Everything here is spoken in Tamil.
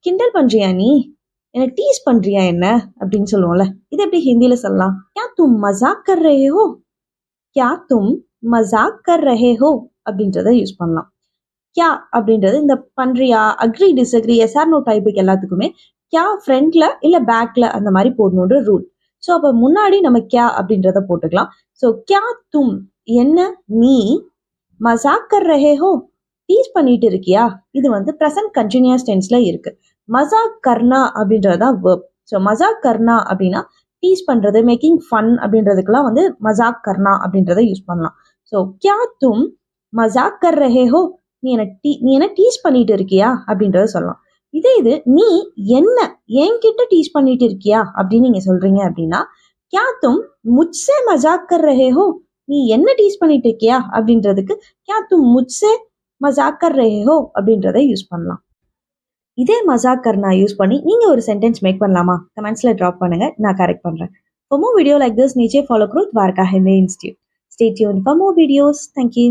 கிண்டல் பண்றியா நீ, என்ன டீஸ் பண்றியா என்ன அப்படின்னு சொல்லுவோம்ல. இது எப்படி ஹிந்தியில சொல்லலாம்? क्या तुम मजाक कर रहे हो, क्या तुम मजाक कर रहे हो அப்படின்றத யூஸ் பண்ணலாம். கியா அப்படின்றது இந்த பண்றியா, அக்ரி டிஸ்அக்ரி, எஸ்ஆர் நோ டைப்புக்கு எல்லாத்துக்குமே கியா ஃப்ரண்ட்ல இல்ல பேக்ல அந்த மாதிரி போடணுன்ற ரூல். ஸோ அப்போ முன்னாடி நம்ம கியா அப்படின்றத போட்டுக்கலாம். ஸோ கியா தும் என்ன நீ, மசாக் கர் ரஹே ஹோ டீஸ் பண்ணிட்டு இருக்கியா, இது வந்து ப்ரெசன்ட் கண்டினியூஸ் டென்ஸ்ல இருக்கு. மசாக் கர்னா அப்படின்றது தான் வேர்ப். ஸோ மசாக் கர்னா அப்படின்னா டீஸ் பண்றது, மேக்கிங் ஃபன் அப்படின்றதுக்கெல்லாம் வந்து மசாக் கர்னா அப்படின்றத யூஸ் பண்ணலாம். ஸோ கியா தும் மசாக் கர் ரஹே ஹோ, நீ என்ன டீஸ் பண்ணிட்டு இருக்கியா அப்படின்றத சொல்லலாம். இதே இது நீ என்ன என்கிட்ட டீஸ் பண்ணிட்டு இருக்கியா அப்படின்னு நீங்க சொல்றீங்க அப்படின்னா, क्या तुम मुझसे मजाक कर रहे हो, நீ என்ன டீஸ் பண்ணிட்டு இருக்கியா அப்படின்றதுக்கு क्या तुम मुझसे मजाक कर रहे हो அப்படின்றத யூஸ் பண்ணலாம். இதே மசாக் கர்னா யூஸ் பண்ணி நீங்க ஒரு சென்டென்ஸ் மேக் பண்ணலாமா? கமெண்ட்ஸ்ல ட்ராப் பண்ணுங்க, நான் கரெக்ட் பண்றேன். For more video like this, नीचे follow करो Dwarka Hindi institute. Stay tuned for more videos. Thank you.